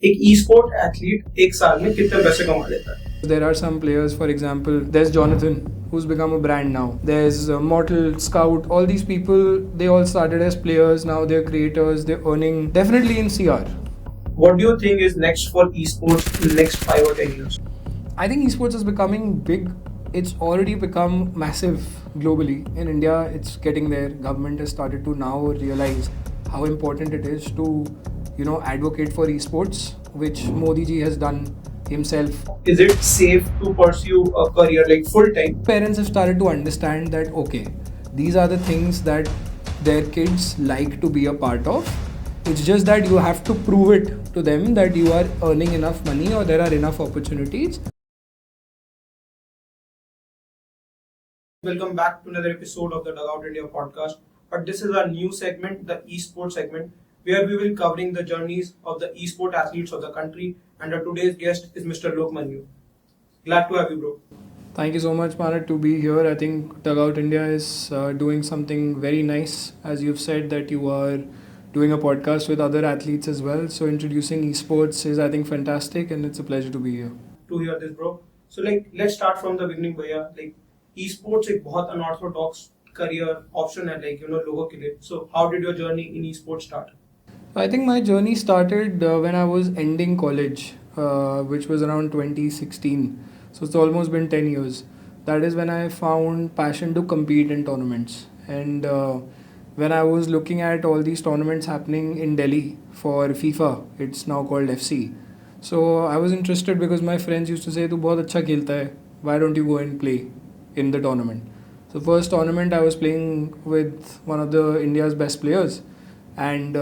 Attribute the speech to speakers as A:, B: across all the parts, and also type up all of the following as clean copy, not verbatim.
A: एक e-sport athlete एक साल में कितने पैसे कमा लेता है?
B: There are some players, for example, there's Jonathan, who's become a brand now. There's Mortal, Scout, all these people, they all started as players, now they're creators, they're earning definitely in CR.
A: What do you think is next for esports in the next 5 or 10 years?
B: I think esports is becoming big. It's already become massive globally. In India, it's getting there. Government has started to now realize how important it is to, advocate for esports, which Modi ji has done himself.
A: Is it safe to pursue a career like full time?
B: Parents have started to understand that, okay, these are the things that their kids like to be a part of. It's just that you have to prove it to them that you are earning enough money or there are enough opportunities.
A: Welcome back to another episode of the Dugout India Podcast. But this is our new segment, the Esports Segment, where we will be covering the journeys of the esport athletes of the country. And our today's guest is Mr. Lokmanyu. Glad to have you, bro.
B: Thank you so much, Marat, to be here. I think Dugout India is doing something very nice. As you've said that you are doing a podcast with other athletes as well. So introducing esports is, I think, fantastic, and it's a pleasure to be here.
A: To hear this, bro. So let's start from the beginning, भैया. Esports एक बहुत unorthodox career option है, लोगों के लिए. So how did your journey in esports start?
B: I think my journey started when I was ending college, which was around 2016. So it's almost been 10 years. That is when I found passion to compete in tournaments. And when I was looking at all these tournaments happening in Delhi for FIFA, it's now called FC. So I was interested because my friends used to say, "Tu bahut acha khelta hai. Why don't you go and play in the tournament?" So first tournament I was playing with one of the India's best players, and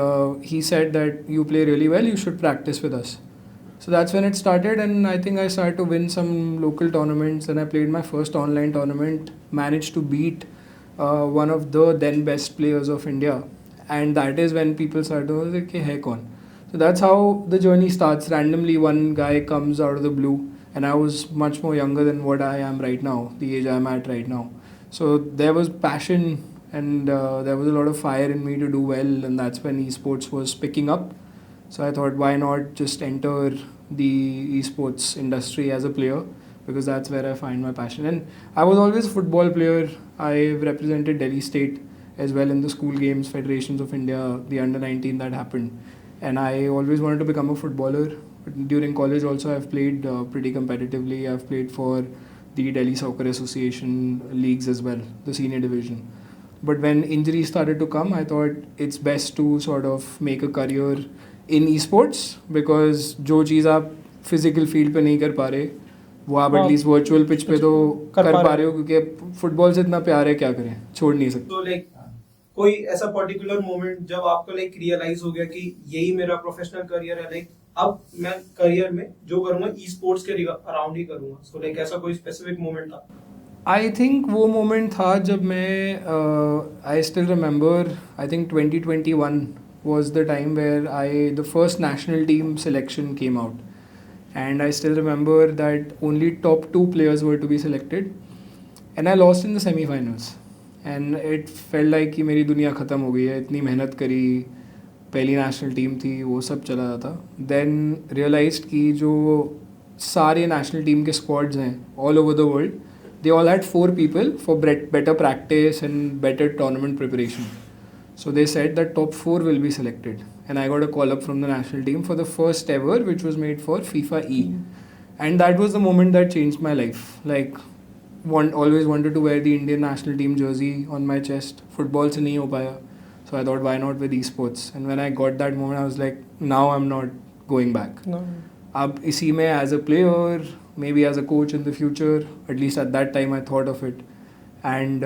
B: he said that you play really well, you should practice with us. So that's when it started, and I think I started to win some local tournaments, and I played my first online tournament, managed to beat one of the then best players of India, and that is when people started to say, "Hey, hai kaun?" So that's how the journey starts. Randomly one guy comes out of the blue, and I was much more younger than what I am right now, the age I am at right now. So there was passion, and there was a lot of fire in me to do well, and that's when esports was picking up. So I thought, why not just enter the esports industry as a player, because that's where I find my passion. And I was always a football player. I've represented Delhi State as well in the school games, Federations of India, the under-19 that happened. And I always wanted to become a footballer. But during college also I've played pretty competitively. I've played for the Delhi Soccer Association leagues as well, the senior division. But when injuries started to come, I thought it's best to sort of make a career in esports, because जो चीज़ आप physical field पे नहीं कर पा रहे वो आप at least virtual pitch पे तो कर पा रहे हो, क्योंकि फुटबॉल से इतना प्यार है, क्या करें, छोड़ नहीं सकते.
A: तो कोई ऐसा पर्टिकुलर मोमेंट जब आपको रियलाइज हो गया कि यही मेरा प्रोफेशनल करियर है, अब मैं करियर में जो करूंगा ई स्पोर्ट्स के अराउंड ही करूंगा. सो ऐसा कोई स्पेसिफिक मोमेंट था?
B: आई थिंक वो मोमेंट था जब मैं I still remember, I think 2021 was the time where the first national team selection came out, and I still remember that only top 2 players were to be selected, and I lost in the semi-finals, and it felt like कि मेरी दुनिया ख़त्म हो गई है. इतनी मेहनत करी, पहली नेशनल टीम थी, वो सब चला जाता. देन रियलाइज्ड कि जो सारे नेशनल टीम के स्क्वाड्स हैं all over the world, they all had 4 people for better practice and better tournament preparation. So they said that top 4 will be selected, and I got a call up from the national team for the first ever, which was made for FIFA E. And that was the moment that changed my life. Always wanted to wear the Indian national team jersey on my chest. Football se nahi ho paya. So I thought, why not with esports? And when I got that moment, I was like, now I'm not going back.
A: No.
B: Ab isi mein as a player, maybe as a coach in the future, at least at that time I thought of it. And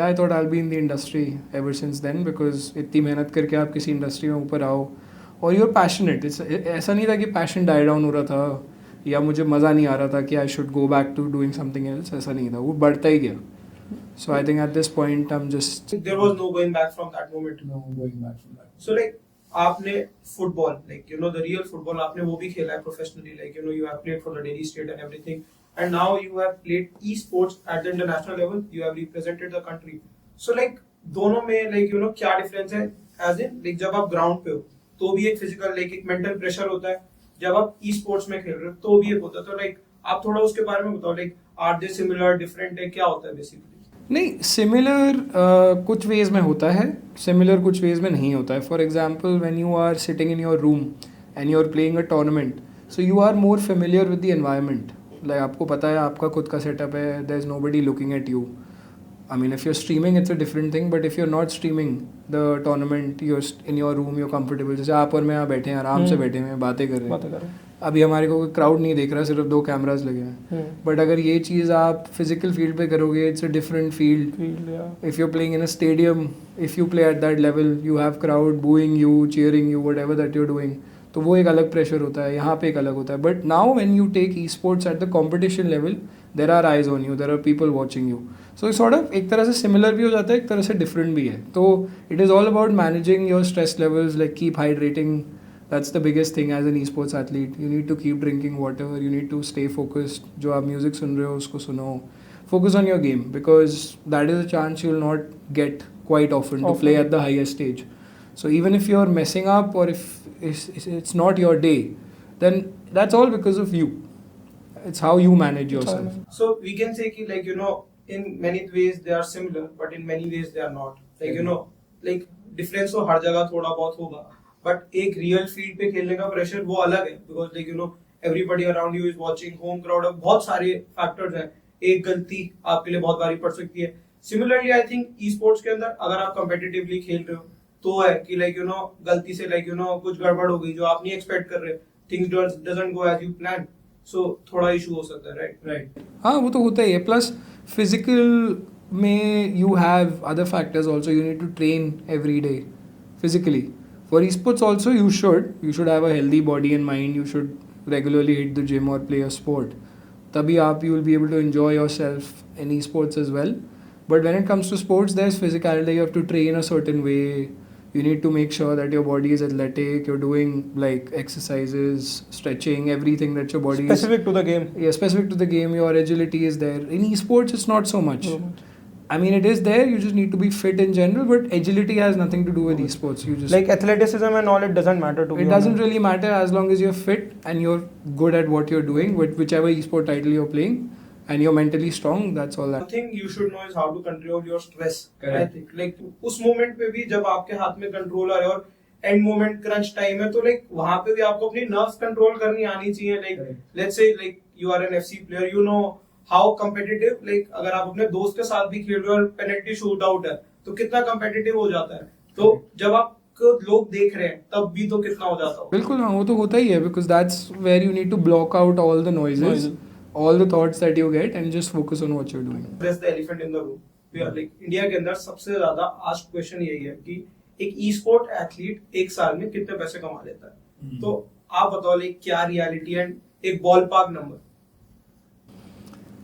B: I thought I'll be in the industry ever since then, because इतनी मेहनत करके आप किसी industry में ऊपर आओ और you're passionate. ऐसा नहीं था कि passion die down हो रहा था या मुझे मज़ा नहीं आ रहा था कि I should go back to doing something else. ऐसा नहीं था, वो बढ़ता ही गया. So I think at this point I'm just...
A: There was no going back from that moment.
B: No going back from that.
A: So आपने फुटबॉल the real football आपने वो भी खेला है professionally, you have played for the Delhi State and everything. And now you have played esports at the international level. You have represented the country. So दोनों में क्या difference है? As in जब आप ground पे हो तो भी एक physical एक mental pressure होता है, जब आप ई स्पोर्ट्स में खेल रहे हो तो भी एक होता है, तो लाइक आप थोड़ा उसके बारे में बताओ, like are they similar, different है, क्या होता है बेसिकली?
B: नहीं, सिमिलर कुछ वेज में होता है, सिमिलर कुछ वेज में नहीं होता है. For example when you are sitting in your room and you are playing a tournament, so you are more familiar with the environment. Like आपको पता है आपका खुद का सेटअप है, there is nobody looking at you. I mean, if you're streaming, it's a different thing. But if you're not streaming the tournament, you're in your room, you're comfortable. जैसे आप और मैं यहाँ बैठे हैं, आराम से बैठे हैं, बातें कर रहे हैं. अभी हमारे को कोई क्राउड नहीं देख रहा, सिर्फ 2 कैमरास लगे हैं. बट अगर ये चीज़ आप फिजिकल फील्ड पे करोगे, it's a different field. If you playing in a stadium, if you play at that level, you have crowd booing you, cheering you, what ever that you're doing. तो वो एक अलग pressure होता है, यहाँ पे एक अलग होता है. But now when you take esports at the competition level, there are eyes on you, there are people watching you. So sort of एक तरह से सिमिलर भी हो जाता है, एक तरह से डिफरेंट भी है. तो it is all about managing your stress levels, like keep hydrating. That's the biggest thing as an esports athlete. You need to keep drinking water. You need to stay focused. जो आप music सुन रहे हो उसको सुनो. Focus on your game because that is a chance you'll not get quite often to play at the highest stage. So even if you're messing up or if it's not your day, then that's all because of you. It's how you manage yourself.
A: So we can say कि like in many ways they are similar, but in many ways they are not. Like like difference तो हर जगह थोड़ा बहुत होगा. But एक real field पे खेलने का प्रेशर वो अलग है, because like everybody around you is watching, home crowd, बहुत सारे फैक्टर्स हैं. एक गलती आपके लिए बहुत भारी पड़ सकती है. Similarly I think e sports के अंदर अगर आप कम्पिटिटिवली खेल रहे हो तो है कि लाइक गलती से लाइक कुछ गड़बड़ हो गई जो आप नहीं एक्सपेक्ट कर रहे, things doesn't go as you plan, so थोड़ा इशू हो सकता है. राइट.
B: हाँ, वो तो होता ही है. प्लस फिजिकल में you have other factors also. You need to train every day physically. For esports also, you should have a healthy body and mind. You should regularly hit the gym or play a sport. Tabhi you will be able to enjoy yourself in esports as well. But when it comes to sports, there's physicality. You have to train a certain way. You need to make sure that your body is athletic. You're doing like exercises, stretching, everything that your body
C: specific to the game.
B: Yeah, specific to the game. Your agility is there. In esports, it's not so much. I mean, it is there. You just need to be fit in general, but agility has nothing to do with esports. You just
C: like athleticism and all. It doesn't matter to.
B: It doesn't really matter as long as you're fit and you're good at what you're doing with whichever esport title you're playing, and you're mentally strong. That's all.
A: One thing you should know is how to control your stress. I think like उस moment पे भी जब आपके हाथ में controller है और end moment crunch time है, तो like वहाँ पे भी आपको अपनी nerves control करनी आनी चाहिए. Like let's say like you are an FC player, how competitive, like अगर आप अपने दोस्त के साथ भी खेल रहे हो और पेनल्टी शूट आउट है तो कितना कम्पिटिटिव हो जाता है. तो जब आप लोग देख रहे हैं तब भी तो कितना हो जाता है.
B: बिल्कुल, हाँ, वो तो होता ही है. Because that's where you need to block out all the noises, all the thoughts that you get and just focus on what you are doing.
A: That's the elephant in the room. Like India के अंदर सबसे ज्यादा asked question यही है कि एक ई sport athlete एक साल में कितने पैसे कमा लेता है. तो आप बताओ लाइक क्या रियलिटी एंड एक ball park number.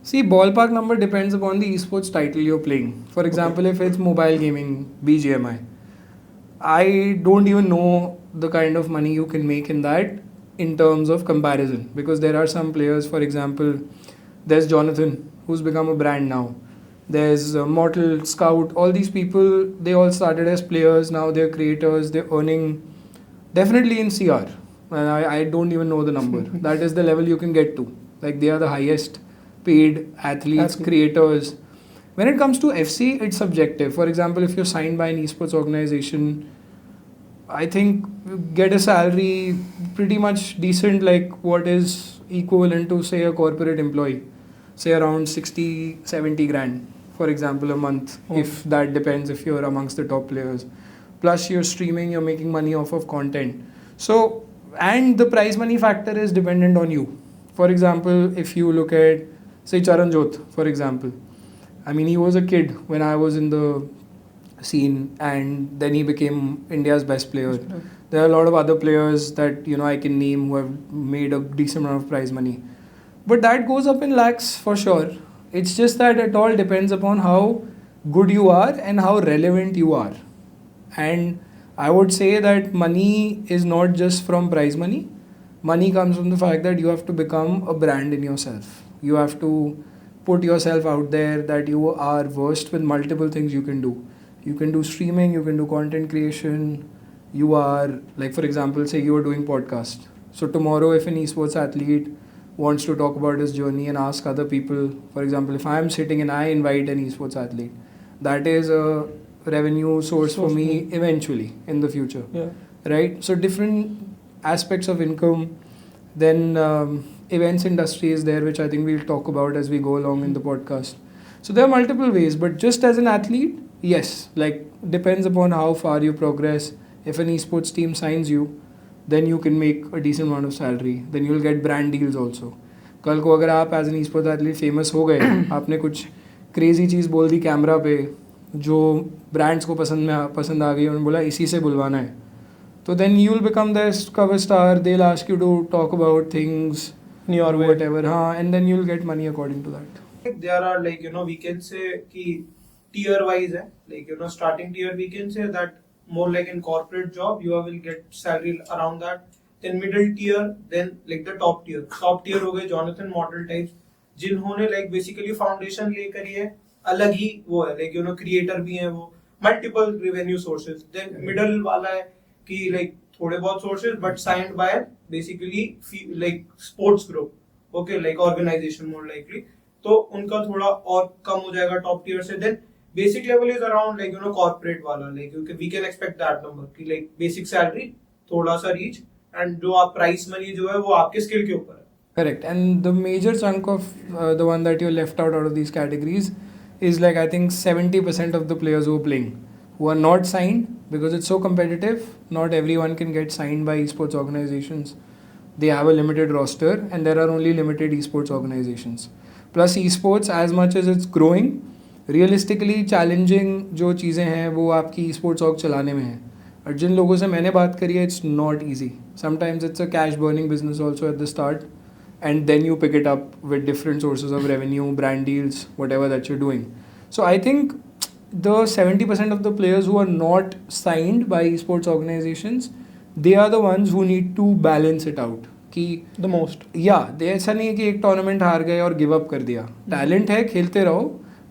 B: See, ballpark number depends upon the esports title you're playing. For example, if it's mobile gaming, BGMI, I don't even know the kind of money you can make in that in terms of comparison. Because there are some players, for example, there's Jonathan, who's become a brand now. There's Mortal, Scout, all these people, they all started as players, now they're creators, they're earning definitely in CR. And I don't even know the number. That is the level you can get to. Like they are the highest paid athletes, creators. When it comes to FC, it's subjective. For example, if you're signed by an esports organization, I think you get a salary pretty much decent, like what is equivalent to say a corporate employee, say around 60-70 grand, for example, a month. If that depends, if you're amongst the top players. Plus you're streaming, you're making money off of content. So, and the prize money factor is dependent on you. For example, if you look at say Charanjot, for example. I mean, he was a kid when I was in the scene and then he became India's best player. There are a lot of other players that I can name who have made a decent amount of prize money. But that goes up in lakhs for sure. It's just that it all depends upon how good you are and how relevant you are. And I would say that money is not just from prize money. Money comes from the fact that you have to become a brand in yourself. You have to put yourself out there that you are versed with multiple things you can do. You can do streaming, you can do content creation. You are, like for example, say you are doing podcast. So tomorrow, if an esports athlete wants to talk about his journey and ask other people, for example, if I am sitting and I invite an esports athlete, that is a revenue source for me eventually in the future.
C: Yeah.
B: Right? So different aspects of income. Then events industry is there, which I think we'll talk about as we go along in the podcast. So there are multiple ways, but just as an athlete, yes, like depends upon how far you progress. If an esports team signs you, then you can make a decent amount of salary. Then you'll get brand deals also. कल को अगर आप as an esports athlete famous हो गए, आपने कुछ crazy चीज़ बोल दी camera पे जो ब्रांड्स को पसंद आ गई, उन्होंने बोला इसी से बुलवाना है, तो then you will become the cover star. They'll ask you to talk about things
C: In your way.
B: whatever, and then you'll get money according to that.
A: There are like we can say कि tier wise है, like starting tier we can say that more like in corporate job you will get salary around that. Then middle tier, then like the top tier. Top tier हो गए Jonathan Model types जिन्होंने like basically foundation ले करी है, अलग ही वो है like creator भी हैं वो, multiple revenue sources. Then middle वाला है कि like थोड़े बहुत sources but signed by basically like sports group, okay, like organization more likely, तो उनका थोड़ा और कम हो जाएगा टॉप टियर से. Then basic level is around like corporate वाला, like we can expect that number कि लाइक बेसिक सैलरी, थोड़ा सा रीच, एंड जो आप प्राइस मनी जो है वो आपके स्किल के ऊपर है.
B: Correct. And the major chunk of the one that you left out of these categories is like I think 70% of the players who are playing who are not signed because it's so competitive. Not everyone can get signed by esports organizations. They have a limited roster and there are only limited esports organizations. Plus esports as much as it's growing, realistically challenging जो चीज़ें हैं वो आपकी esports org चलाने में हैं. और जिन लोगों से मैंने बात करी है, it's not easy. Sometimes it's a cash burning business also at the start. And then you pick it up with different sources of revenue, brand deals, whatever that you're doing. So I think the 70% of the players who are not signed by esports organizations, they are the ones who need to balance it out. कि
C: The most.
B: Yeah, ऐसा नहीं है कि एक tournament हार गए और give up कर दिया. टैलेंट है, खेलते रहो,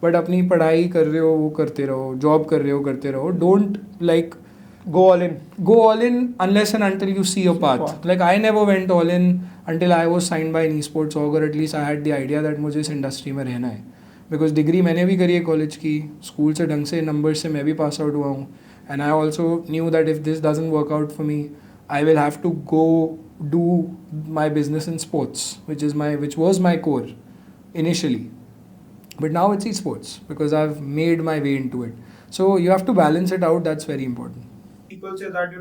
B: बट अपनी पढ़ाई कर रहे हो वो करते रहो, जॉब कर रहे हो करते रहो. Don't like
C: Go all in.
B: go all in unless and until you see your path. Like I never went all in until I was signed by an esports org, or at least I had the idea that मुझे इस industry में रहना है. Because degree मैंने भी करी है college की, स्कूल से ढंग से नंबर से मैं भी पास आउट हुआ हूँ. And I also knew that if this doesn't work out for me, I will have to go do my business in sports which was my core initially. But now it's esports because I've made my way into it. So you have to balance it out. That's very important.
A: People say that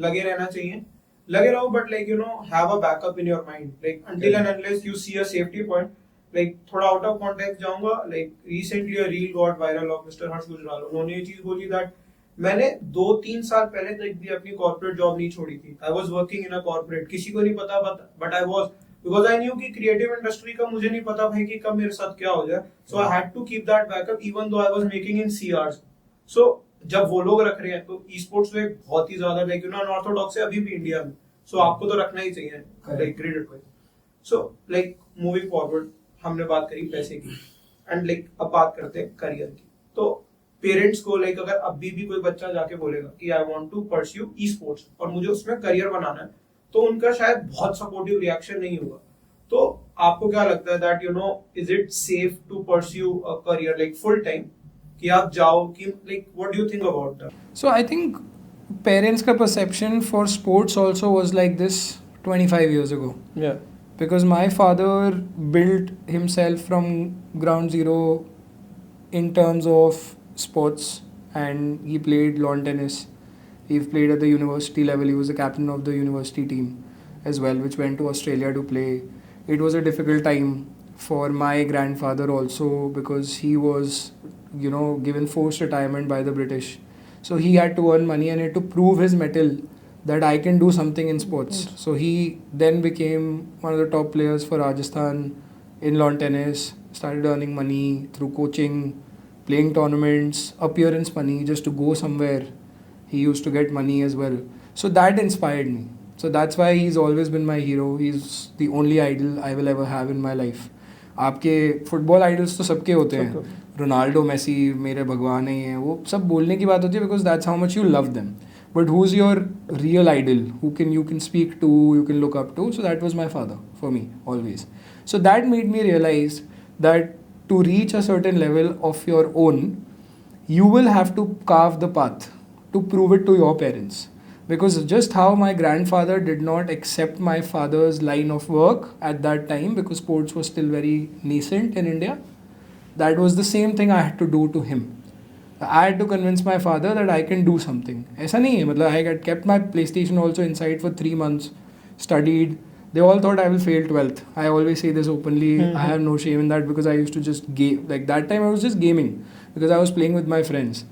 A: लगे रहना चाहिए, लगे रहो, but like have a backup in your mind, like until and unless you see a safety point. Like थोड़ा out of context जाऊंगा, like recently a reel got viral of Mr. हर्ष गुजराल. उन्होंने ये चीज बोली that मैंने 2-3 साल पहले तक भी अपनी कॉर्पोरेट जॉब नहीं छोड़ी थी. I was working in a corporate, किसी को नहीं पता but I was, because I knew कि creative industry का मुझे नहीं पता भाई कि कब मेरे साथ क्या हो जाए. So I had to keep that backup even though I was making in CRs. So जब वो लोग रख रहे हैं तो esports में बहुत ही ज्यादा लाइक अनऑर्थोडॉक्स है अभी भी इंडिया में. सो आपको तो रखना ही चाहिए like credit wise. So like moving forward, हमने बात करी पैसे की, एंड लाइक अब बात करते हैं करियर की. तो पेरेंट्स को लाइक अगर अभी भी कोई बच्चा जाके बोलेगा कि I want to pursue esports और मुझे उसमें करियर बनाना है, तो उनका शायद बहुत सपोर्टिव रिएक्शन नहीं होगा. तो आपको क्या लगता है that is it safe to pursue a career like full time कि आप जाओ कि like what do you think about that?
B: So I think parents' ka perception for sports also was like this 25 years ago.
C: Yeah.
B: Because my father built himself from ground zero in terms of sports, and he played lawn tennis. He played at the university level. He was the captain of the university team as well, which went to Australia to play. It was a difficult time for my grandfather also because he was, given forced retirement by the British. So he had to earn money and had to prove his mettle that I can do something in sports. So he then became one of the top players for Rajasthan in lawn tennis, started earning money through coaching, playing tournaments, appearance money just to go somewhere. He used to get money as well. So that inspired me. So that's why he's always been my hero. He's the only idol I will ever have in my life. आपके football idols तो सबके होते हैं, Ronaldo, Messi मेरे भगवान ही हैं, वो सब बोलने की बात होती है because that's how much you love them. But who's your real idol? Who can you can speak to, you can look up to? So that was my father for me always. So that made me realize that to reach a certain level of your own, you will have to carve the path to prove it to your parents. Because just how my grandfather did not accept my father's line of work at that time because sports was still very nascent in India, that was the same thing I had to do to him. I had to convince my father that I can do something. ऐसा नहीं है मतलब I had kept my PlayStation also inside for 3 months, studied. They all thought I will fail 12th. I always say this openly. I have no shame in that because I used to just game. Like that time I was just gaming because I was playing with my friends.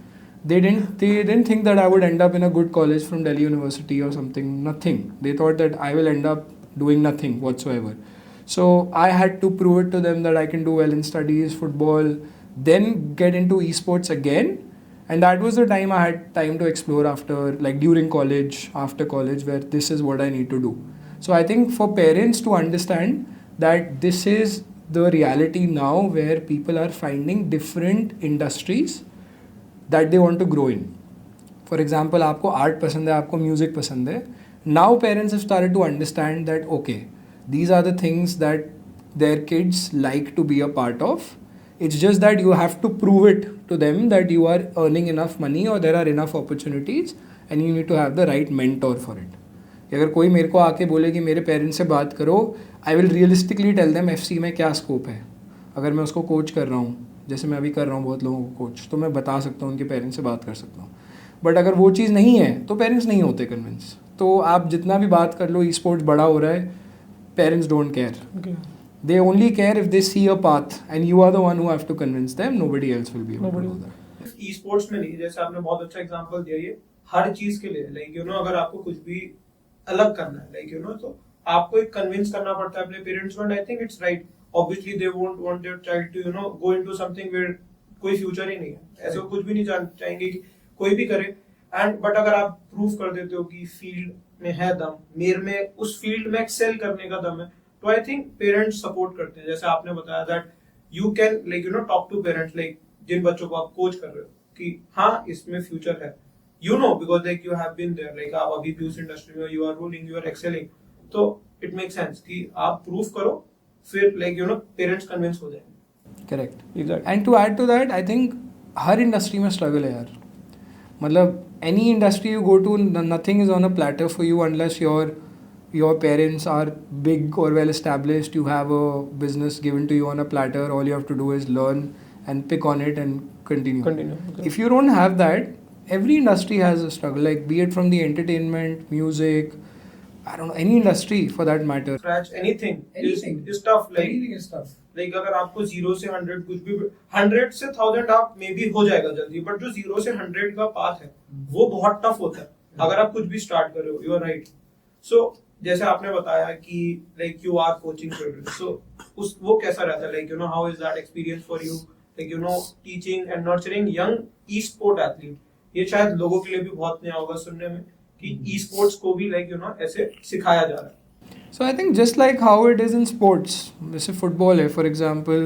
B: They didn't think that I would end up in a good college from Delhi University or something. Nothing. They thought that I will end up doing nothing whatsoever. So I had to prove it to them that I can do well in studies, football, then get into esports again. And that was the time I had time to explore after, like during college, after college, where this is what I need to do. So I think for parents to understand that this is the reality now where people are finding different industries that they want to grow in. For example, आपको art पसंद है, आपको music पसंद है. Now parents have started to understand that okay, these are the things that their kids like to be a part of. It's just that you have to prove it to them that you are earning enough money or there are enough opportunities and you need to have the right mentor for it. अगर कोई मेरे को आके बोले कि मेरे parents से बात करो, I will realistically tell them FC में क्या स्कोप है. अगर मैं उसको कोच कर रहा हूँ, जैसे मैं अभी कर रहा हूँ बहुत लोगों को कोच, तो मैं बता सकता हूँ, उनके पेरेंट्स से बात कर सकता हूँ. बट अगर वो चीज़ नहीं है तो पेरेंट्स नहीं होते कन्विंस. तो आप जितना भी बात कर लो, ई स्पोर्ट्स बड़ा हो रहा है, parents don't care. They only care if they see a path and you are the one who have to convince them. Nobody else will be able to do that.
A: E-sports में नहीं, जैसे आपने बहुत अच्छा एग्जांपल दिया, ये हर चीज के लिए लाइक अगर आपको कुछ भी अलग करना है लाइक तो आपको एक कन्विंस करना पड़ता है अपने पेरेंट्स को. And I think it's right. Obviously they won't want their child to go into something where कोई फ्यूचर ही नहीं है. ऐसे कुछ भी नहीं चाहेंगे कि कोई भी करे. एंड बट अगर आप प्रूव कर देते हो कि फील्ड में है दम, मेरे में उस फील्ड में एक्सेल करने का दम है, तो आई थिंक पेरेंट्स सपोर्ट करते हैं. जैसे आपने बताया that you can like talk to parents, like जिन बच्चों को आप कोच कर रहे हो कि हाँ इसमें फ्यूचर है, because like you have been there, like आप अभी भी उस इंडस्ट्री में you are ruling, you are excelling. तो इट मेक सेंस कि आप प्रूव करो, फिर लाइक पेरेंट्स कन्विंस हो जाएंगे.
B: Correct, exact. And to add to that, I think हर इंडस्ट्री में स्ट्रगल है यार. मतलब any industry you go to, nothing is on a platter for you unless your parents are big or well established, you have a business given to you on a platter, all you have to do is learn and pick on it and continue.
C: Okay.
B: If you don't have that, every industry has a struggle, like be it from the entertainment, music, I don't know, any industry for that matter.
A: Scratch anything is tough. Like
B: Anything is tough.
A: Like अगर आपको 0 से 100 कुछ भी 100 से 1000 आप may be हो जाएगा जल्दी, बट जो 0 से 100 का पाथ है वो बहुत टफ होता है अगर आप कुछ भी स्टार्ट कर रहे हो. You are right. सो जैसे आपने बताया कि like you are coaching children, so उस वो कैसा रहता है, like how is that experience for you, like teaching and nurturing young esport athlete. ये शायद लोगों के लिए भी बहुत नया होगा सुनने में कि ई स्पोर्ट्स को भी लाइक ऐसे सिखाया जा रहा है.
B: So I think just like how it is in sports, जैसे football है for example,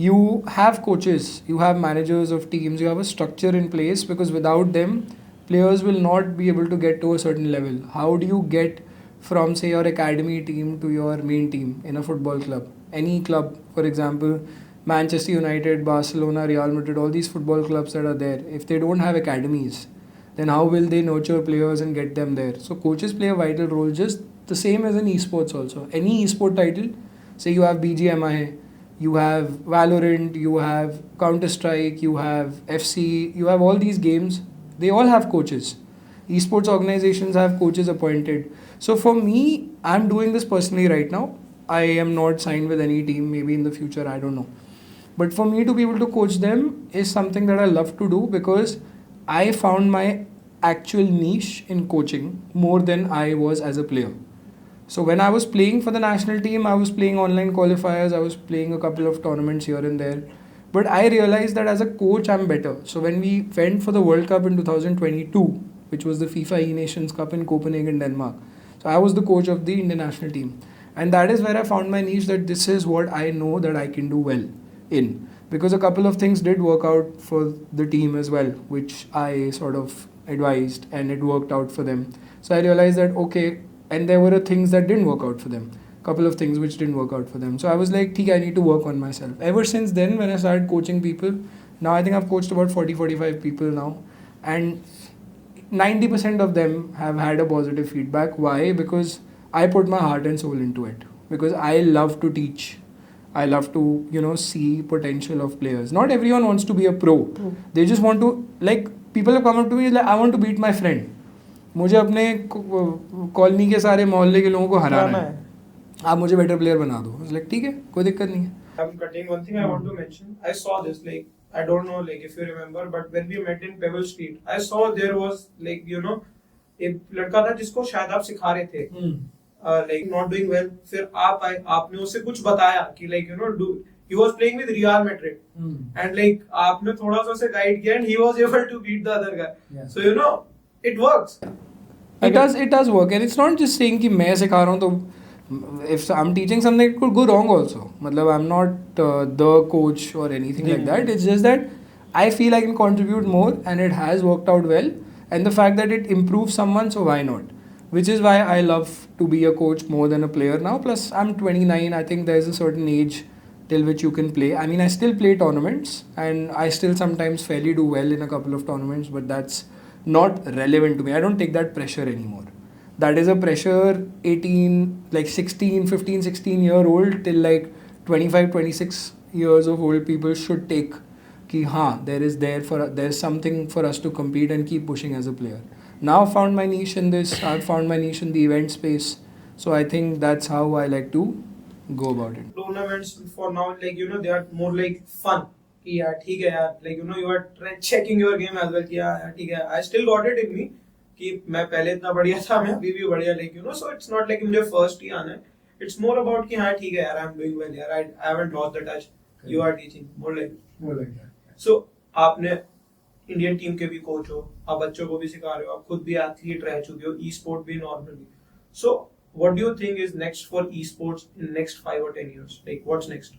B: you have coaches, you have managers of teams, you have a structure in place because without them, players will not be able to get to a certain level. How do you get from say your academy team to your main team in a football club? Any club, for example, Manchester United, Barcelona, Real Madrid, all these football clubs that are there, if they don't have academies, then how will they nurture players and get them there? So coaches play a vital role, just the same as in esports also. Any esport title, say you have BGMI, you have Valorant, you have Counter-Strike, you have FC, you have all these games, they all have coaches. Esports organizations have coaches appointed. So for me, I'm doing this personally right now. I am not signed with any team, maybe in the future, I don't know. But for me to be able to coach them is something that I love to do because I found my actual niche in coaching more than I was as a player. So when I was playing for the national team, I was playing online qualifiers, I was playing a couple of tournaments here and there. But I realized that as a coach, I'm better. So when we went for the World Cup in 2022, which was the FIFA E-Nations Cup in Copenhagen, Denmark. So I was the coach of the Indian national team. And that is where I found my niche, that this is what I know that I can do well in. Because a couple of things did work out for the team as well, which I sort of advised and it worked out for them. So I realized that okay, and there were things that didn't work out for them. Couple of things which didn't work out for them. So I was like, I need to work on myself. Ever since then, when I started coaching people, now I think I've coached about 40-45 people now, and 90% of them have had a positive feedback. Why? Because I put my heart and soul into it. Because I love to teach. I love to, see potential of players. Not everyone wants to be a pro. They just want to, like, people have come up to me like, I want to beat my friend. मुझे अपने colony के सारे मोहल्ले के लोगों को हराना है. आप मुझे बेटर प्लेयर बना दो. लाइक ठीक है, कोई दिक्कत नहीं है.
A: I'm cutting one thing I want to mention. I saw this, like, I don't know, like, if you remember, but when we met in Pebble Street, I saw there was, like, एक लड़का था जिसको शायद आप सिखा रहे थे, like not doing well. फिर आप आए, आपने उसे कुछ बताया कि like he was playing with Real Madrid, and like आपने थोड़ा सा उसे guide किया, and he was able to beat the other guy. Yeah. So it works.
B: It does work, and it's not just saying कि मैं सिखा रहा हूँ तो if I'm teaching something, it could go wrong also. मतलब I'm not the coach or anything like that. It's just that I feel I can contribute more, and it has worked out well. And the fact that it improves someone, so why not? Which is why I love to be a coach more than a player now. Plus, I'm 29. I think there's a certain age till which you can play. I mean, I still play tournaments, and I still sometimes fairly do well in a couple of tournaments, but that's not relevant to me. I don't take that pressure anymore. That is a pressure 15, 16 year old till like 25, 26 years of old people should take. Ki haan, there's something for us to compete and keep pushing as a player. Now I've found my niche in this. I've found my niche in the event space. So I think that's how I like to go about it.
A: Tournaments for now, like, they are more like fun. Ki yaar, theek hai yaar. Like, you are checking your game as well. Ki yaar, theek hai. I still got it in me. कि मैं पहले इतना बढ़िया था, मैं अभी भी बढ़िया, like, so it's not like मुझे first ही आना है. It's more about कि हाँ ठीक है यार, I'm doing well यार, I haven't lost the touch. You are teaching, more like that. So आपने इंडियन टीम के भी कोच हो, आप बच्चों को भी सिखा रहे हो, आप खुद भी एथलीट रह चुके हो, e-sport भी normally. So what do you think is next for esports in next 5 or 10 years? Like, what's next?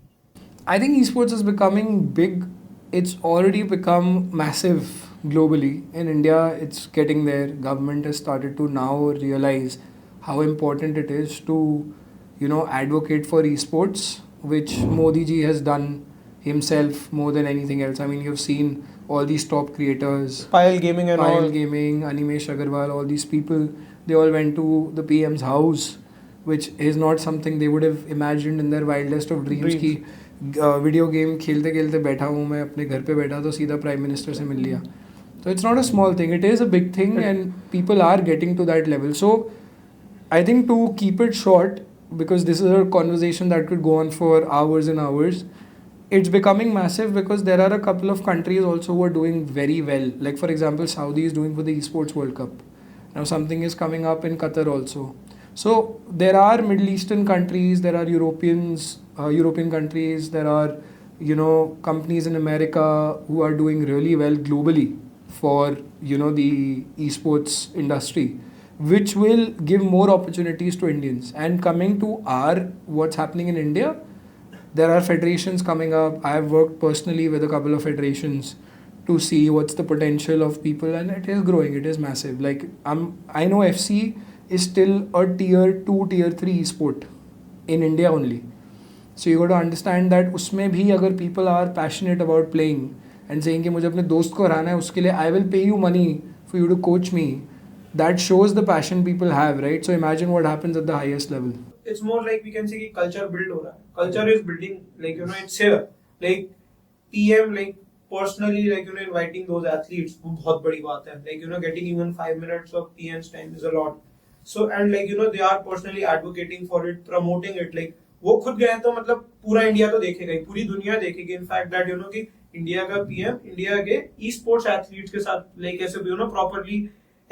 B: I think esports is becoming big. It's already become massive globally. In India, it's getting there. Government has started to now realize how important it is to, advocate for esports, which Modi ji has done himself more than anything else. I mean, you've seen all these top creators,
C: Pile Gaming,
B: Animesh Agarwal, all these people, they all went to the PM's house, which is not something they would have imagined in their wildest of dreams. कि video game खेलते खेलते बैठा हूँ मैं अपने घर पे बैठा तो सीधा प्राइम मिनिस्टर से मिल लिया. So it's not a small thing, it is a big thing, and people are getting to that level. So I think to keep it short, because this is a conversation that could go on for hours and hours, it's becoming massive because there are a couple of countries also who are doing very well. Like for example, Saudi is doing for the Esports World Cup. Now something is coming up in Qatar also. So there are Middle Eastern countries, there are European countries, there are companies in America who are doing really well globally for the esports industry, which will give more opportunities to Indians. And coming to what's happening in India, there are federations coming up. I have worked personally with a couple of federations to see what's the potential of people, and it is growing, it is massive. Like I know FC is still a tier 2, tier 3 esport in India only. So you got to understand that उसमें भी अगर people are passionate about playing and saying कि मुझे अपने दोस्त को हराना है, उसके लिए I will pay you money for you to coach me, that shows the passion people have, right? So imagine what happens at the highest level.
A: It's more like we can say कि culture build हो रहा है. Culture is building, like, it's here. Like PM, like personally, like, inviting those athletes, वो बहुत बड़ी बात है. Like, getting even 5 minutes of PM's time is a lot. So, and like, they are personally advocating for it, promoting it. Like, वो खुद गए तो मतलब पूरा इंडिया तो देखेगा ही, पूरी दुनिया देखेगी. इनफैक्ट दैट कि इंडिया का पीएम इंडिया के ई स्पोर्ट्स एथलीट्स के साथ लाइक ऐसे प्रॉपर्ली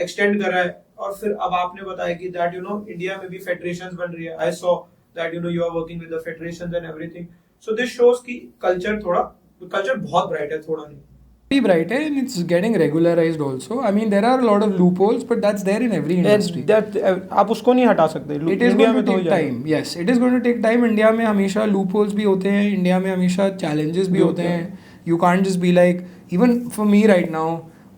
A: एक्सटेंड कर रहा है. और फिर अब आपने बताया कि दैट इंडिया में भी फेडरेशंस बन रही है. I saw that you are working with the federations and everything. So this shows कि कल्चर बहुत ब्राइट है, थोड़ा नहीं.
B: Very bright, and it's getting regularized also. I mean, there are a lot of loopholes, but that's there in every industry.
C: आप उसको नहीं हटा सकते.
B: It is going to take time. Yes, it is going to take time. India में हमेशा loopholes भी होते हैं, इंडिया में हमेशा challenges भी होते हैं. You can't just be like, even for me right now,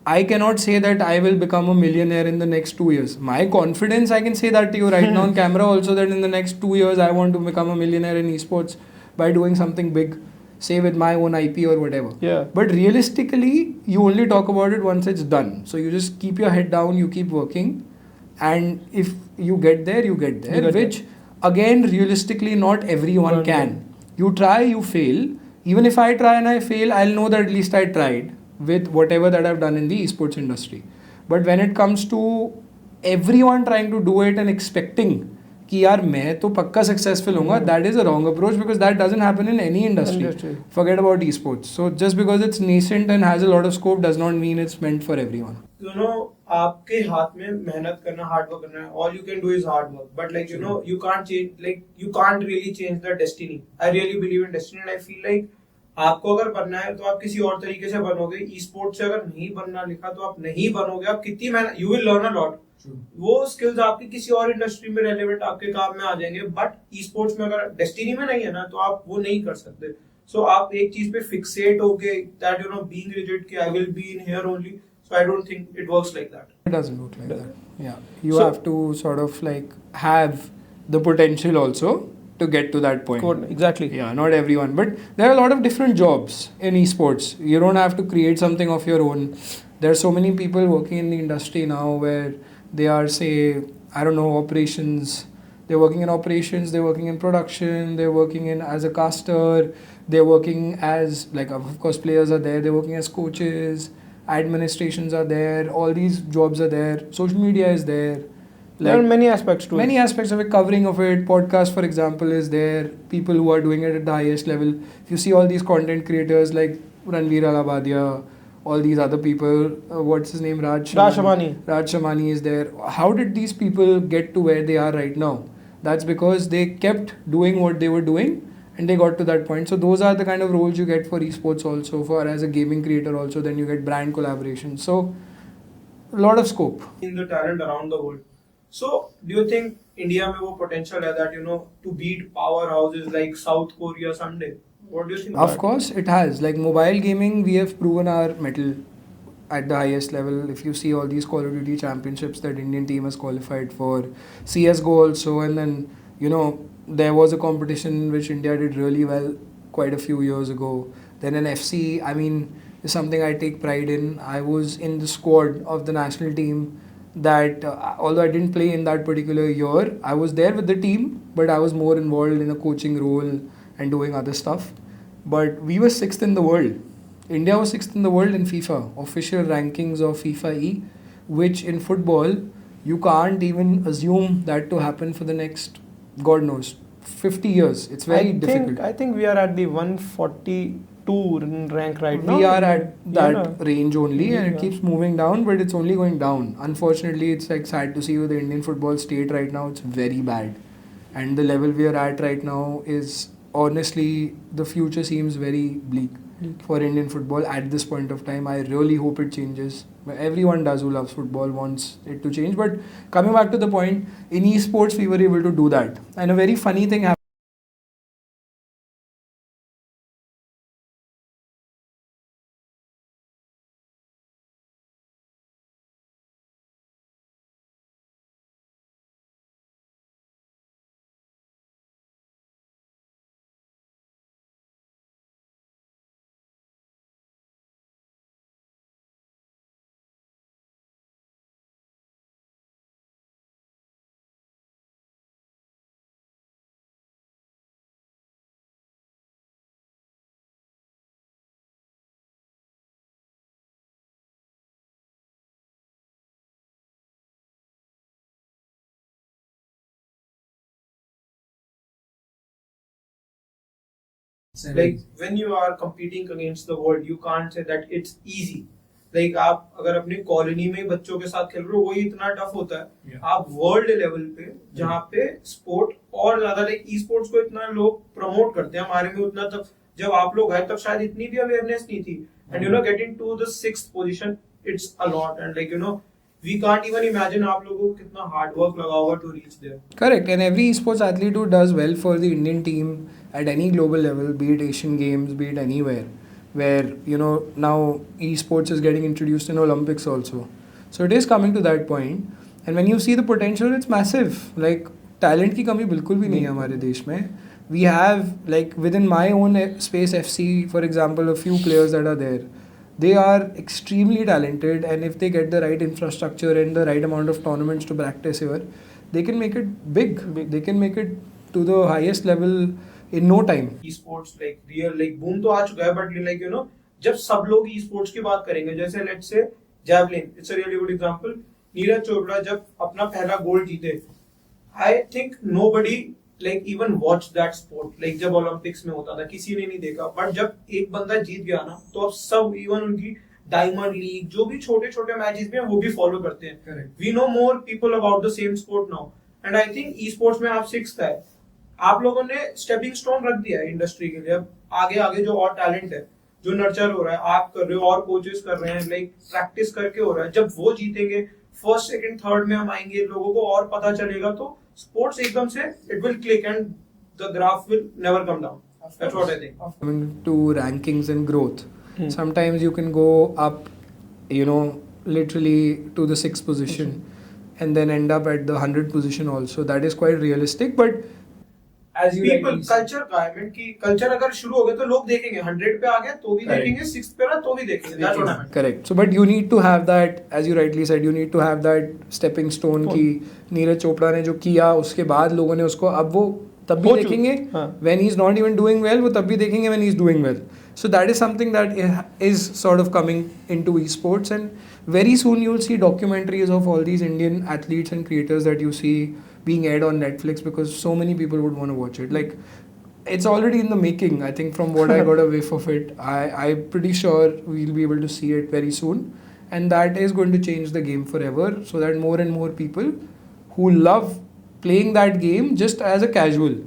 B: I cannot say that I will become a millionaire in the next 2 years. My confidence, I can say that to you right now on camera also, that in the next 2 years I want to become a millionaire in esports by doing something big, say with my own IP or whatever.
C: Yeah.
B: But realistically, you only talk about it once it's done. So you just keep your head down, you keep working, and if you get there, you get there. Which again, realistically, not everyone can. You try, you fail. Even if I try and I fail, I'll know that at least I tried with whatever that I've done in the esports industry. But when it comes to everyone trying to do it and expecting कि यार मैं तो पक्का successful होऊंगा, that is a wrong approach because that doesn't happen in any industry. Forget about esports. So just because it's nascent and has a lot of scope does not mean it's meant for everyone.
A: You know, आपके हाथ में मेहनत करना, hard work करना है. All you can do is hard work. But like, you know, you can't change, like, you can't really change the destiny. I really believe in destiny and I feel like आपको अगर बनना है तो आप किसी और तरीके से बनोगे. ई स्पोर्ट्स से अगर नहीं बनना लिखा तो आप नहीं बनोगे. आप कितनी मेहनत, you will learn a lot. वो स्किल्स आपकी किसी और इंडस्ट्री में रेलेवेंट आपके काम में आ जाएंगे. बट ई स्पोर्ट्स में अगर डेस्टिनी में नहीं है ना तो आप वो नहीं कर सकते. सो आप एक चीज पे फिक्सेट होके that you know being rigid कि I will be in here only. So I don't think it works like that.
B: It doesn't work like that. Yeah, you have to sort of like have the potential also to get to that point.
C: Exactly.
B: Yeah, not everyone, but there are a lot of different jobs in esports. You don't have to create something of your own. There are so many people working in the industry now where they are, say, I don't know, operations. They're working in operations, they're working in production, they're working in as a caster, they're working as, like, of course players are there, they're working as coaches, administrations are there, all these jobs are there, social media is there.
C: There are many aspects to it.
B: Many aspects of it, covering of it. Podcast, for example, is there. People who are doing it at the highest level. If you see all these content creators like Ranveer Alabadia, all these other people, what's his name? Raj Shamani. Raj Shamani is there. How did these people get to where they are right now? That's because they kept doing what they were doing and they got to that point. So those are the kind of roles you get for esports also, for as a gaming creator also. Then you get brand collaboration. So a lot of scope.
A: In the talent around the world. So do you think India में वो potential है that, you know, to beat powerhouses like South Korea someday? What do you think?
B: Of course it has. Like mobile gaming, we have proven our mettle at the highest level. If you see all these Call of Duty championships that Indian team has qualified for, CSGO also, and then, you know, there was a competition which India did really well quite a few years ago. Then an FC, I mean, is something I take pride in. I was in the squad of the national team that, although I didn't play in that particular year, I was there with the team, but I was more involved in a coaching role and doing other stuff. But we were 6th in the world. India was 6th in the world in FIFA, official rankings of FIFA E, which in football, you can't even assume that to happen for the next, God knows, 50 years. It's very difficult.
C: I think we are at the 142 rank right now.
B: We are at that range only, and it keeps moving down, but it's only going down. Unfortunately, it's like sad to see with the Indian football state right now. It's very bad. And the level we are at right now is, honestly, the future seems very bleak for Indian football at this point of time. I really hope it changes. Everyone does who loves football wants it to change. But coming back to the point, in esports we were able to do that. And a very funny thing happened.
A: Like when you are competing against the world, you can't say that it's easy. Like आप अगर अपनी colony में बच्चों के साथ खेल रहे हो, वही इतना टफ होता है. आप वर्ल्ड लेवल पे जहाँ पे स्पोर्ट और ज्यादा, लाइक ई स्पोर्ट्स को इतना लोग प्रमोट करते हैं, हमारे में उतना तब जब आप लोग आए तब शायद इतनी भी अवेयरनेस नहीं थी. And you know getting to the 6th position, it's a lot. And like you know we can't even imagine आप लोगों को कितना hard work लगा होगा to reach there.
B: Correct. And every esports athlete who does well for the Indian team at any global level, be it Asian Games, be it anywhere, where now esports is getting introduced in Olympics also. So it is coming to that point, and when you see the potential, it's massive. Like talent की कमी बिल्कुल भी नहीं है हमारे देश में. We have, like, within my own space FC, for example, a few players that are there. They are extremely talented, and if they get the right infrastructure and the right amount of tournaments to practice here, they can make it big. They can make it to the highest level in no time.
A: Esports like real like boom तो आ चुका है, but like जब सब लोग esports की बात करेंगे, जैसे let's say javelin, it's a really good example. Neeraj Chopra जब अपना पहला गोल्ड जीते, I think nobody like even watched that sport. Like जब ओलंपिक्स में होता था किसी ने नहीं देखा, बट जब एक बंदा जीत गया ना, तो अब सब इवन उनकी डायमंड लीग जो भी छोटे छोटे मैचेस भी हैं वो भी फॉलो करते हैं. We know more people about the same sport now, and I think esports में आप सीखता है. आप लोगों ने स्टेपिंग स्टोन रख दिया है इंडस्ट्री के लिए. अब आगे आगे जो और टैलेंट है, जो नर्चर हो रहा है, आप कर रहे हो और कोचेस कर रहे हैं, लाइक प्रैक्टिस करके हो रहा है. जब वो जीतेंगे, फर्स्ट सेकंड थर्ड में हम आएंगे, लोगों को और पता चलेगा, तो स्पोर्ट्स एकदम से it will click and the graph will never come down. That's what I think.
B: Coming to rankings and growth, sometimes you can go up, literally to the 6th position, and then end up at the 100th position also. That is quite realistic, but as you
A: people
B: rightly said,
A: culture का है कि culture अगर शुरू हो गया तो लोग देखेंगे. 100 पे आ गया तो भी देखेंगे, 6th पे रहा तो भी देखेंगे. That's what I meant.
B: Correct. So, but you need to have that, as you rightly said, you need to have that stepping stone की नीरज चोपड़ा ने जो किया, उसके बाद लोगों ने उसको, अब वो तब भी देखेंगे when he's not even doing well, वो तब भी देखेंगे when he's doing well. So that is something that is sort of coming into esports, and very soon you'll see documentaries of all these Indian athletes and creators that you see being aired on Netflix, because so many people would want to watch it. Like, it's already in the making. I think from what I got a whiff of it, I'm pretty sure we'll be able to see it very soon, and that is going to change the game forever, so that more and more people who love playing that game just as a casual,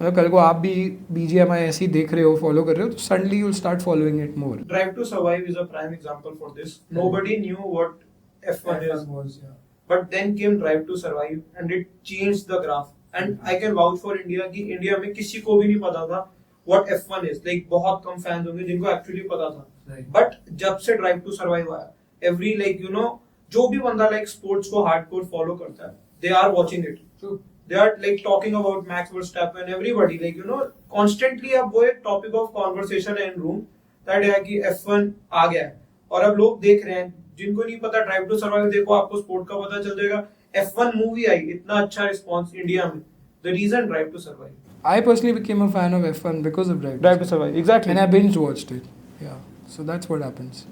B: कल को आप भी BGMI ऐसे ही देख रहे हो, follow कर रहे हो, तो suddenly you'll start following it more.
A: Drive to Survive is a prime example for this. Nobody knew what F1 is. But then came Drive to Survive and it changed the graph. And I can vouch for India कि India में किसी को भी नहीं पता था what F1 is. Like बहुत कम fans होंगे जिनको actually पता था. But जब से Drive to Survive आया, every जो भी बंदा like sports को hardcore follow करता है, they are watching it. They are like talking about Max Verstappen, everybody constantly अब वो एक topic of conversation है in room that है कि F1 आ गया है और अब लोग देख रहे हैं. जिनको नहीं पता ड्राइव टू सर्वाइव देखो, आपको स्पोर्ट का पता चल जाएगा. F1 मूवी आई, इतना अच्छा रिस्पांस इंडिया में, the reason Drive to Survive.
B: I personally became a fan of F1 because of Drive
C: to Survive. Exactly.
B: And I binge watched it. Yeah. So that's what happens.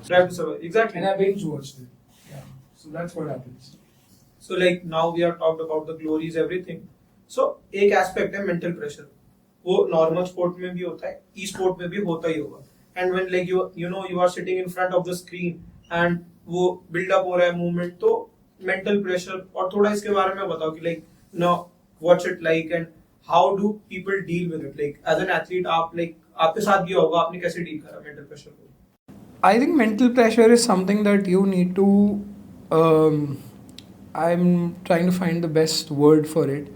A: Drive to Survive. Exactly.
B: And I binge watched it. Yeah. So that's what happens.
A: So like now we have talked about the glories, everything. So एक aspect है mental pressure. वो normal sport में भी होता है, ई sport में भी होता ही होगा. And when like you are sitting in front of the screen and वो बिल्डअप हो रहा है मूवमेंट, तो मेंटल प्रेशर. और थोड़ा इसके बारे में बताओ कि like what's it like and how do people deal with it. Like as an athlete आप आपके साथ भी होगा, आपने कैसे डील करा मेंटल प्रेशर को?
B: I think mental pressure is something that you need to, I'm trying to find the best word for it,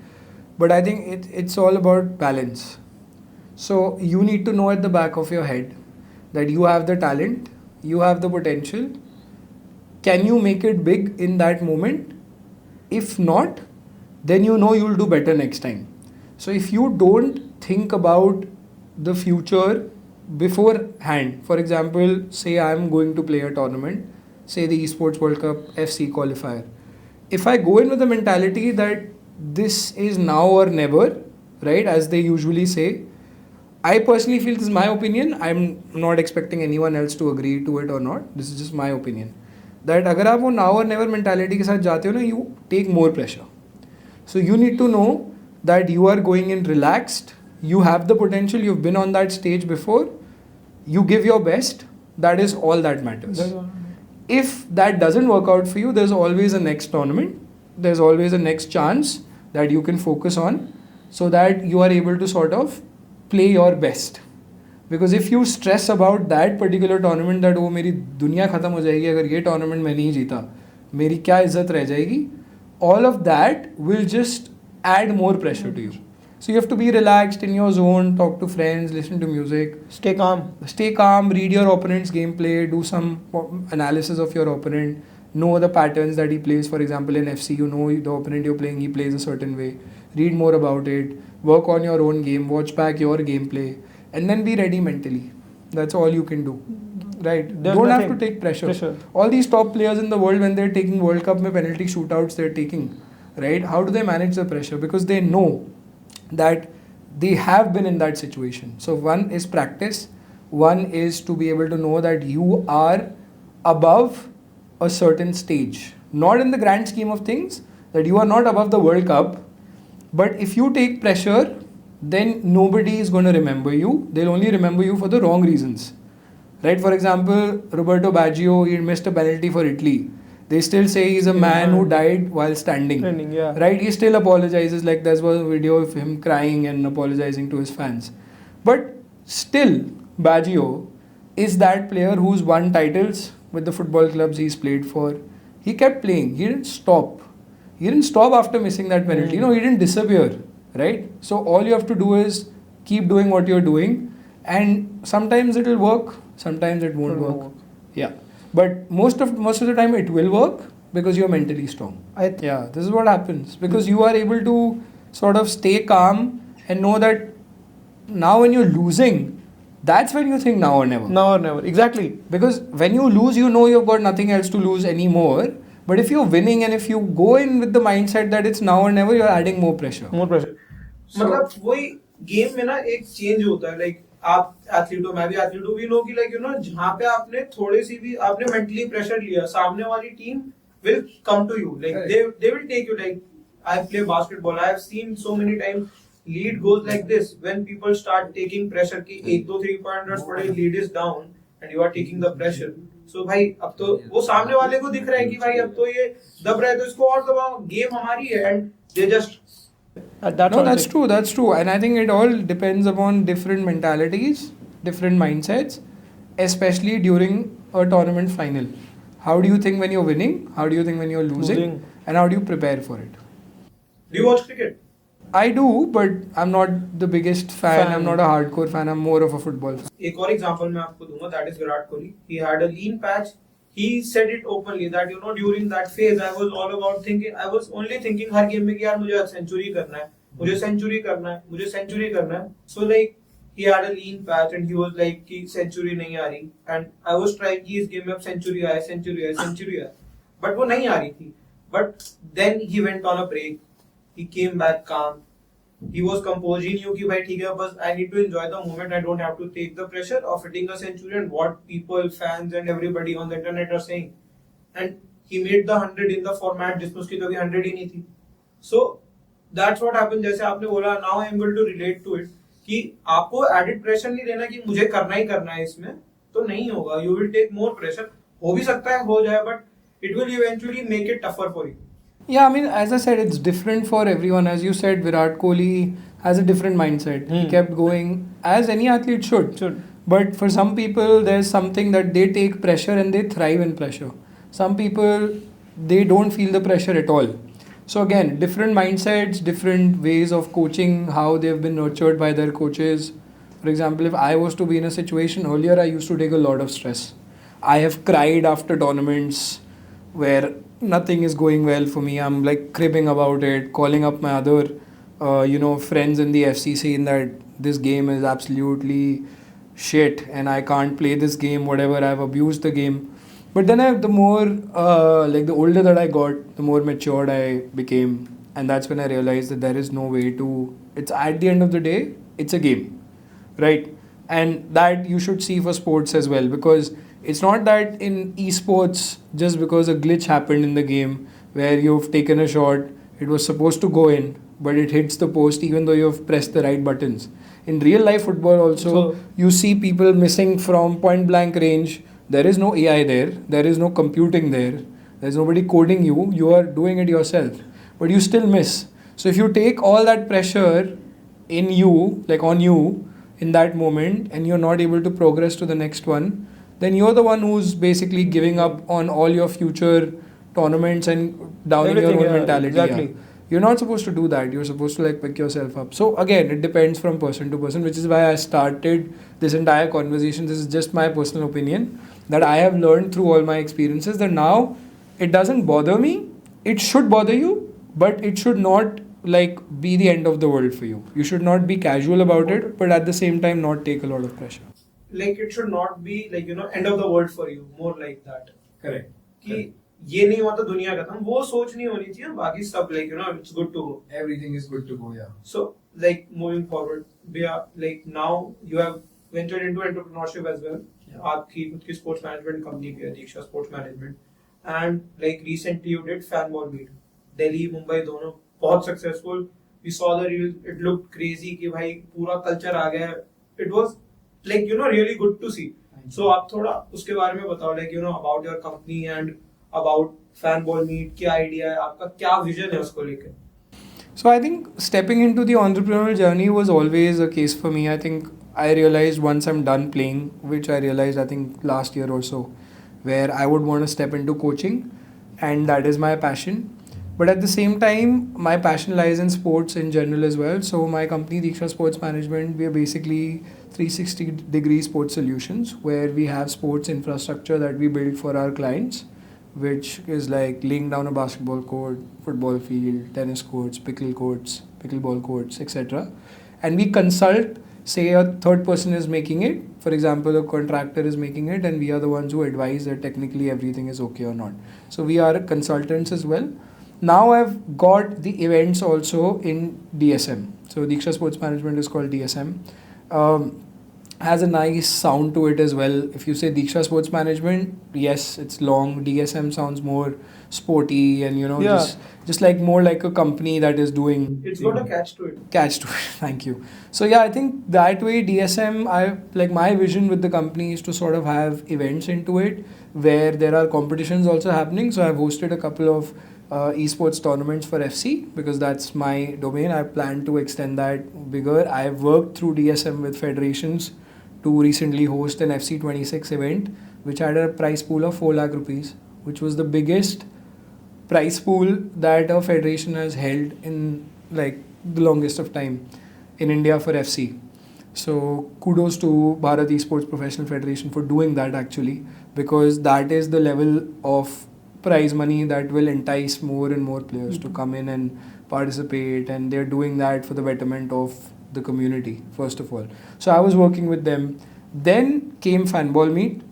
B: but I think it's all about balance. So you need to know at the back of your head that you have the talent, you have the potential. Can you make it big in that moment? If not, then you know you'll do better next time. So if you don't think about the future beforehand, for example, say I'm going to play a tournament, say the Esports World Cup FC qualifier. If I go in with the mentality that this is now or never, right, as they usually say, I personally feel, this is my opinion, I'm not expecting anyone else to agree to it or not, this is just my opinion, that अगर आप वो now or never mentality के साथ जाते हो ना, you take more pressure. So you need to know that you are going in relaxed, you have the potential, you've been on that stage before, you give your best, that is all that matters. If that doesn't work out for you, there's always a next tournament, there's always a next chance that you can focus on, so that you are able to sort of play your best. Because if you stress about that particular tournament, that वो मेरी दुनिया ख़त्म हो जाएगी अगर ये tournament मैं नहीं जीता, मेरी क्या इज्जत रह जाएगी, all of that will just add more pressure to you. So you have to be relaxed in your zone, talk to friends, listen to music,
C: Stay calm.
B: read your opponent's gameplay, do some analysis of your opponent, know the patterns that he plays. For example, in FC, you know the opponent you're playing, he plays a certain way. Read more about it, work on your own game, watch back your gameplay, and then be ready mentally. That's all you can do. Right?
C: There's
B: Don't have
C: nothing.
B: to take pressure. All these top players in the world, when they're taking World Cup में penalty shootouts they're taking, right? How do they manage the pressure? Because they know that they have been in that situation. So one is practice, one is to be able to know that you are above a certain stage, not in the grand scheme of things, that you are not above the World Cup, but if you take pressure, then nobody is going to remember you. They'll only remember you for the wrong reasons. Right? For example, Roberto Baggio, he missed a penalty for Italy. They still say he's a man who died while standing.
C: Yeah.
B: Right? He still apologizes. Like there was a video of him crying and apologizing to his fans. But still, Baggio is that player who's won titles with the football clubs he's played for. He kept playing. He didn't stop. He didn't stop after missing that penalty. You know, he didn't disappear. Right? So all you have to do is keep doing what you're doing. And sometimes it'll work, sometimes it won't work. Yeah. But most of the time it will work because you're mentally strong. Yeah, this is what happens. Because you are able to sort of stay calm and know that now when you're losing, that's when you think now or never.
C: Now or never. Exactly.
B: Because when you lose, you know you've got nothing else to lose anymore. But if you're winning and if you go in with the mindset that it's now or never, you're adding more pressure.
A: मतलब वही game में ना एक change होता है. Like आप athlete हो, मैं भी एथलीट हूँ. वी नो कि लाइक यू नो जहाँ पे आपने थोड़ी सी भी आपने मेंटली प्रेशर लिया, सामने वाली team will come to you. Like they will take you. Like I play basketball, I have seen so many times lead goes like this when people start taking pressure कि 1-2 3-pointers पड़े, lead is down and you are taking the pressure. So भाई अब तो वो सामने वाले को दिख रहा है कि भाई अब तो ये दब रहा है तो इसको और दबाओ, गेम हमारी है. And they just
B: that's true. And I think it all depends upon different mentalities, different mindsets, especially during a tournament final. How do you think when you're winning? How do you think when you're losing? And how do you prepare for it?
A: Do you watch cricket?
B: I do, but I'm not the biggest fan. I'm not a hardcore fan. I'm more of a football fan.
A: एक और example मैं आपको दूंगा, that is Virat Kohli. He had a lean patch. He said it openly that you know during that phase I was all about thinking. I was only thinking her game में कि यार मुझे century करना है, मुझे century करना है, मुझे century करना है. So like he had a lean patch and he was like कि century नहीं आ रही. And I was trying कि इस game में अब century आए. But वो नहीं आ रही थी. But then he went on a break. He came back calm. He was composed. He knew कि भाई ठीक है बस I need to enjoy the moment. I don't have to take the pressure of hitting a century and what people, fans and everybody on the internet are saying. And he made the 100 in the format जिसमें उसकी कभी 100 ही नहीं थी. So that's what happened. जैसे आपने बोला, now I am able to relate to it कि आपको added pressure नहीं लेना कि मुझे करना ही करना है इसमें, तो नहीं होगा. You will take more pressure. हो भी सकता है हो जाए, but it will eventually make it tougher for you.
B: Yeah, I mean, as I said, it's different for everyone. As you said, Virat Kohli has a different mindset. He kept going, as any athlete should. But for some people, there's something that they take pressure and they thrive in pressure. Some people, they don't feel the pressure at all. So again, different mindsets, different ways of coaching, how they've been nurtured by their coaches. For example, if I was to be in a situation earlier, I used to take a lot of stress. I have cried after tournaments where nothing is going well for me. I'm like cribbing about it, calling up my other, friends in the FC saying that this game is absolutely shit and I can't play this game, whatever. I've abused the game. But then the older that I got, the more matured I became. And that's when I realized that there is no way to, it's at the end of the day, it's a game, right? And that you should see for sports as well, because it's not that in esports, just because a glitch happened in the game where you've taken a shot, it was supposed to go in, but it hits the post even though you've pressed the right buttons. In real life football also, you see people missing from point blank range. There is no AI there. There is no computing there. There's nobody coding you. You are doing it yourself. But you still miss. So if you take all that pressure in you, like on you, in that moment, and you're not able to progress to the next one, then you're the one who's basically giving up on all your future tournaments and downing your own mentality.
C: Exactly.
B: Yeah. You're not supposed to do that. You're supposed to like pick yourself up. So again, it depends from person to person, which is why I started this entire conversation. This is just my personal opinion that I have learned through all my experiences, that now it doesn't bother me. It should bother you, but it should not like be the end of the world for you. You should not be casual about it, but at the same time not take a lot of pressure.
A: Like it should not be like end of the world for you, more like that.
B: Correct.
A: कि ये नहीं हुआ तो दुनिया खत्म, वो सोच नहीं होनी चाहिए, बाकी सब like it's good to go.
B: Everything is good to go, yeah.
A: So like moving forward, we are like now you have ventured into entrepreneurship as well.
B: Yeah.
A: आपकी खुद की sports management company भी है, Deeksha Sports Management, and like recently you did Fanball Meet, Delhi, Mumbai दोनों बहुत successful. We saw the reels, it looked crazy कि भाई पूरा culture आ गया. It was like really good to see. So आप थोड़ा उसके बारे में बताओ, like about your company and about Fanball Meet, क्या idea है आपका, क्या vision है उसको लेकर?
B: So I think stepping into the entrepreneurial journey was always a case for me. I think I realized once I'm done playing, which I realized I think last year or so, where I would want to step into coaching, and that is my passion. But at the same time, my passion lies in sports in general as well. So my company, Deeksha Sports Management, we are basically 360-degree sports solutions, where we have sports infrastructure that we build for our clients, which is like laying down a basketball court, football field, tennis courts, pickleball courts, etc. And we consult, say a third person is making it, for example, a contractor is making it, and we are the ones who advise that technically everything is okay or not. So we are consultants as well. Now I've got the events also in DSM. So Deeksha Sports Management is called DSM. Has a nice sound to it as well. If you say Deeksha Sports Management, yes, it's long. DSM sounds more sporty and just like more like a company that is doing.
A: It's got a catch to it.
B: Catch to it. Thank you. So yeah, I think that way DSM, I like my vision with the company is to sort of have events into it where there are competitions also happening. So I've hosted a couple of esports tournaments for FC because that's my domain. I plan to extend that bigger. I've worked through DSM with federations to recently host an FC 26 event, which had a prize pool of 4 lakh rupees, which was the biggest prize pool that a federation has held in like the longest of time in India for FC. So kudos to Bharat Esports Professional Federation for doing that actually, because that is the level of prize money that will entice more and more players to come in and participate, and they're doing that for the betterment of the community first of all. So I was working with them. Then came Fanball Meet.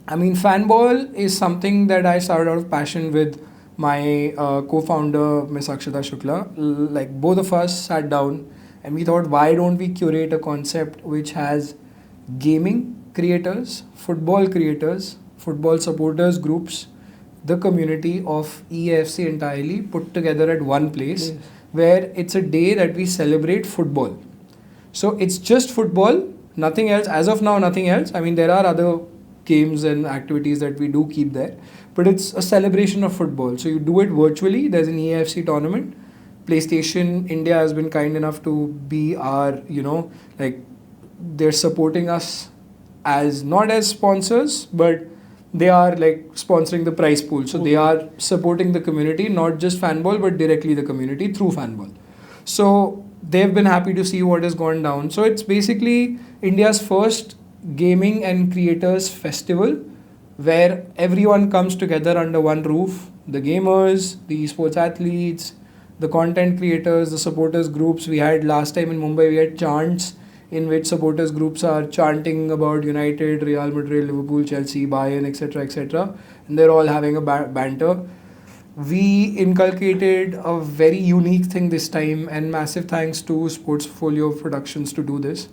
B: Fanball is something that I started out of passion with my co-founder Ms. Akshata Shukla. Like both of us sat down and we thought, why don't we curate a concept which has gaming creators, football supporters groups, the community of EAFC entirely put together at one place, yes, where it's a day that we celebrate football. So it's just football, nothing else. As of now, nothing else. There are other games and activities that we do keep there, but it's a celebration of football. So you do it virtually. There's an EAFC tournament. PlayStation India has been kind enough to be our, they're supporting us as not as sponsors, but they are like sponsoring the prize pool. So they are supporting the community, not just Fanball, but directly the community through Fanball. So they've been happy to see what has gone down. So it's basically India's first gaming and creators festival where everyone comes together under one roof. The gamers, the esports athletes, the content creators, the supporters groups. We had last time in Mumbai, we had chants in which supporters groups are chanting about United, Real Madrid, Liverpool, Chelsea, Bayern, etc. And they're all having a banter. We inculcated a very unique thing this time, and massive thanks to Sportsfolio Productions to do this.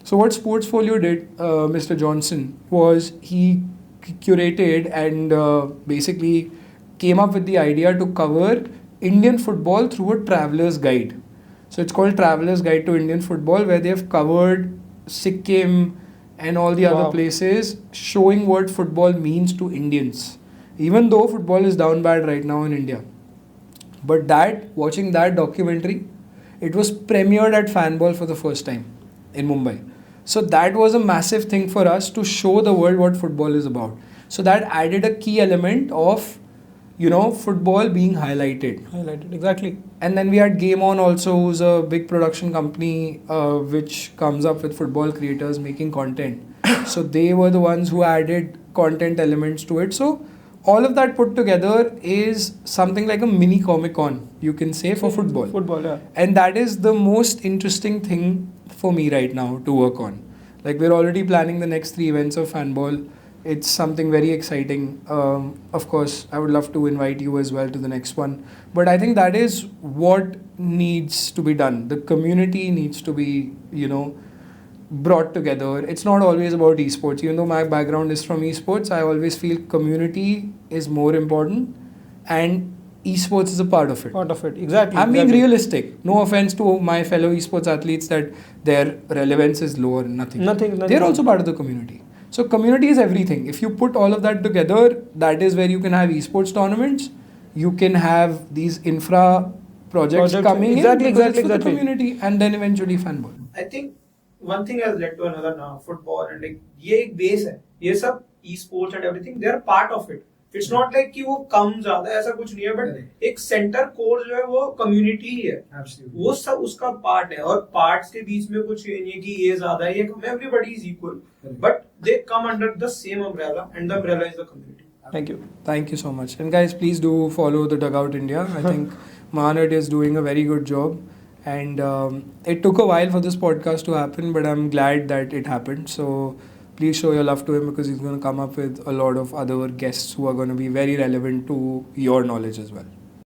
B: So what Sportsfolio did, Mr. Johnson, was he curated and basically came up with the idea to cover Indian football through a traveler's guide. So it's called Traveler's Guide to Indian Football, where they have covered Sikkim and all the other places, showing what football means to Indians. Even though football is down bad right now in India. But watching that documentary, it was premiered at Fanball for the first time in Mumbai. So that was a massive thing for us to show the world what football is about. So that added a key element of football being highlighted.
C: Exactly.
B: And then we had Game On also, who's a big production company which comes up with football creators making content. So they were the ones who added content elements to it. So all of that put together is something like a mini Comic-Con, you can say, for football.
C: Football, yeah.
B: And that is the most interesting thing for me right now to work on. Like, we're already planning the next 3 events of Fanball. It's something very exciting. Of course, I would love to invite you as well to the next one. But I think that is what needs to be done. The community needs to be, brought together. It's not always about esports. Even though my background is from esports, I always feel community is more important and esports is a part of it.
C: Exactly.
B: I'm being realistic. No offense to my fellow esports athletes that their relevance is low or nothing. They're also part of the community. So community is everything. If you put all of that together, that is where you can have esports tournaments. You can have these infra projects coming
C: exactly,
B: in because it's for
C: exactly.
B: the community, and then eventually Fanball.
A: I think one thing has led to another now. Football and like ये एक base है. ये सब esports and everything, they are part of it. It's not like कि वो कम ज्यादा ऐसा कुछ नहीं है, but एक सेंटर कोर जो है वो कम्युनिटी ही है. वो सब उसका पार्ट है और पार्ट्स के बीच में कुछ ये नहीं है कि ये ज्यादा है, ये कम है. Everybody is equal, but they come under the same umbrella, and the umbrella is the community.
B: Thank you so much. And guys, please do follow the Dugout India. I think Mahanad is doing a very good job. And it took a while for this podcast to happen, but I'm glad that it happened. So please show your love to him because he's going to come up with a lot of other guests who are going to be very relevant to your knowledge as well.